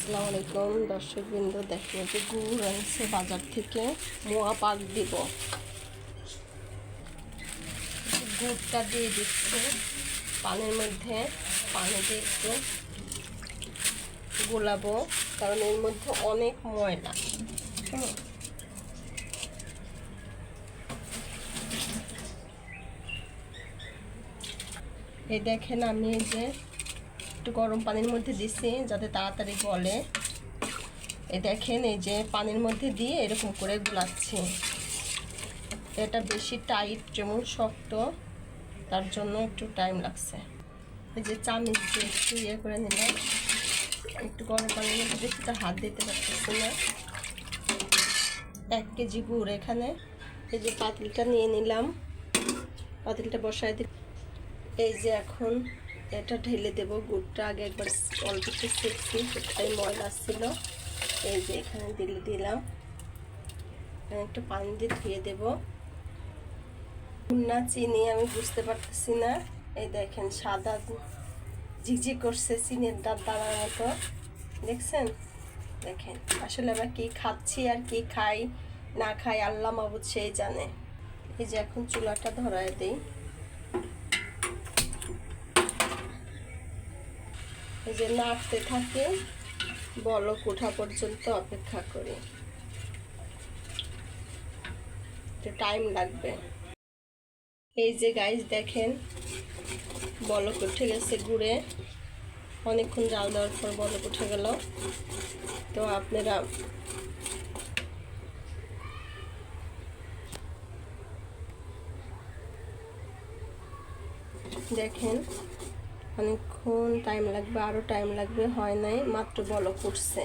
আসসালামু আলাইকুম দর্শকবৃন্দ, দেখেন যে গুড় আনছে বাজার থেকে। মোয়া পাক দিব, গুড়টা দিয়ে দিচ্ছি পানির মধ্যে। পানি দিয়ে একটু গোলাবো, কারণ এর মধ্যে অনেক ময়লা। এই দেখেন, আমি এই যে একটু গরম পানির মধ্যে দিছি যাতে তাড়াতাড়ি গলে। এই দেখেন, এই যে পানির মধ্যে দিয়ে এরকম করে গুলাচ্ছি। এটা বেশি টাইট, যেমন শক্ত, তার জন্য একটু টাইম লাগছে। এই যে চামচ দিয়ে একটু ইয়ে করে নিলাম। একটু গরম পানির মধ্যে বেশিটা হাত দিতে পারতেছি না। 1 কেজি গুড় এখানে। এই যে পাতিলটা নিয়ে নিলাম, পাতিলটা বসায় দিই। এই যে এখন এটা ঢেলে দেব। গুড়টা আগে একবার অল্প একটু সেকছি, সেটাই ময়লা ছিল। এই যে এখানে দিলাম, একটু পানি দিয়ে ধুয়ে দেবো। না চিনি আমি বুঝতে পারতেছি না। এই দেখেন সাদা ঝিকঝিক করছে, চিনির দানার মতো, দেখছেন? দেখেন, আসলে আমরা কি খাচ্ছি আর কি খাই না খাই আল্লাহ মাবুদ সেই জানে। এই যে এখন চুলাটা ধরায় দিই। এই যে নাড়তে থাকে, বলক ওঠা পর্যন্ত অপেক্ষা করি, একটু টাইম লাগবে। এই যে গাইস দেখেন, বলক উঠে গেছে গুড়ে। অনেকক্ষণ জাল দেওয়ার পর বলক উঠে গেল। তো আপনারা দেখেন, অনেকক্ষণ টাইম লাগবে, আরও টাইম লাগবে, হয় নাই, মাত্র বলক উঠছে।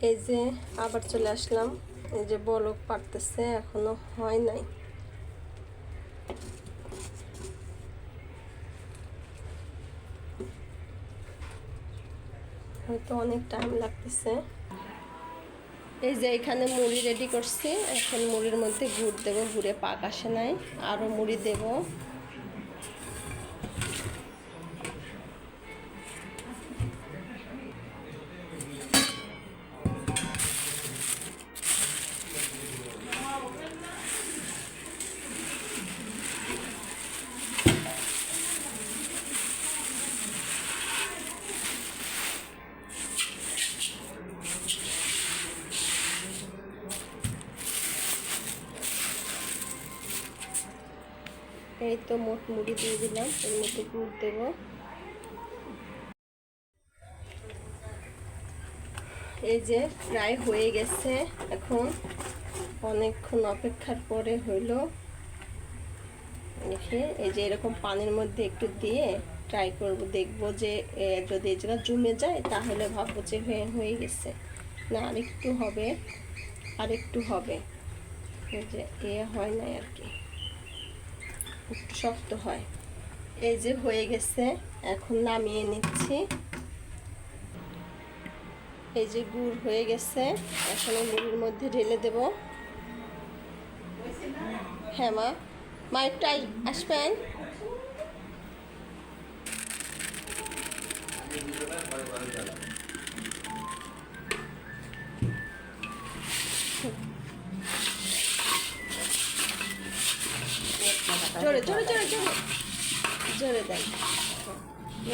এই যে আবার চলে আসলাম। এই যে বলক পারতেছে, এখনো হয় নাই। হয়তো অনেক টাইম লাগতেছে। এই যে এখানে মুড়ি রেডি করছি, এখন মুড়ির মধ্যে গুড় দেবো। গুড়ে পাক আসে নাই, আরও মুড়ি দেব। এই তো মোট মুড়ি দিয়ে দিলাম, এর মধ্যে গুড় দেবো। এই যে প্রায় হয়ে গেছে। এখন অনেকক্ষণ অপেক্ষার পরে হইল। দেখে এই যে এরকম পানির মধ্যে একটু দিয়ে ট্রাই করব, দেখব যে যদি এই জায়গা জমে যায় তাহলে ভাববো যে হয়ে গেছে। না, আরেকটু হবে, আরেকটু হবে। এই যে হয় না আর কি, একটু শক্ত হয়। এই যে হয়ে গেছে, এখন নামিয়ে নিচ্ছি। এই যে গুড় হয়ে গেছে, এখন মুড়ির মধ্যে ঢেলে দেব। হ্যাঁ মা, মা একটু আসবেন। জোরে জোরে জোরে জোরে জোরে দেন।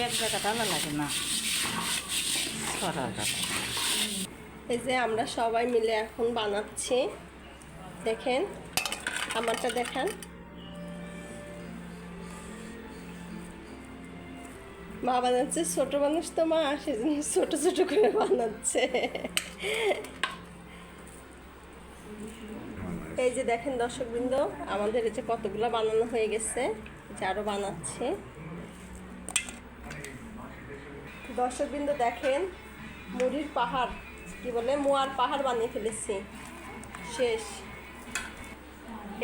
এক জায়গা টানা লাগে না। এই যে আমরা সবাই মিলে এখন বানাচ্ছি। দেখেন, আমারটা দেখান। মা বানাচ্ছে, ছোট মানুষ তো মা, সেজন্য ছোট ছোট করে বানাচ্ছে। এই যে দেখেন দর্শকবৃন্দ, আমাদের এই যে কতগুলো বানানো হয়ে গেছে, যে আরো বানাচ্ছে। দর্শকবৃন্দ দেখেন, মুড়ির পাহাড়, কি বলে, মোয়ার পাহাড় বানিয়ে ফেলেছি। শেষ,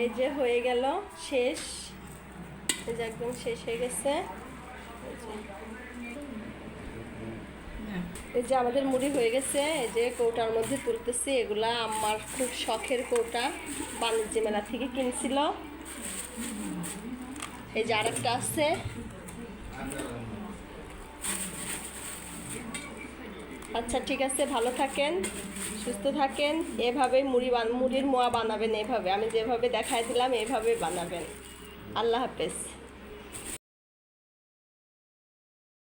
এই যে হয়ে গেল, শেষ। এই যে একদম শেষ হয়ে গেছে। এই যে আমাদের মুড়ি হয়ে গেছে। এই যে কৌটার মধ্যে তুলতেছি। এগুলা আমার খুব শখের কৌটা, বাণিজ্য মেলা থেকে কিনছিল। এই যে আরেকটা আছে, আচ্ছা ঠিক আছে, ভালো থাকেন, সুস্থ থাকেন। এভাবে মুড়ির মোয়া বানাবেন, এভাবে আমি যেভাবে দেখাই দিলাম এভাবে বানাবেন। আল্লাহ হাফেজ।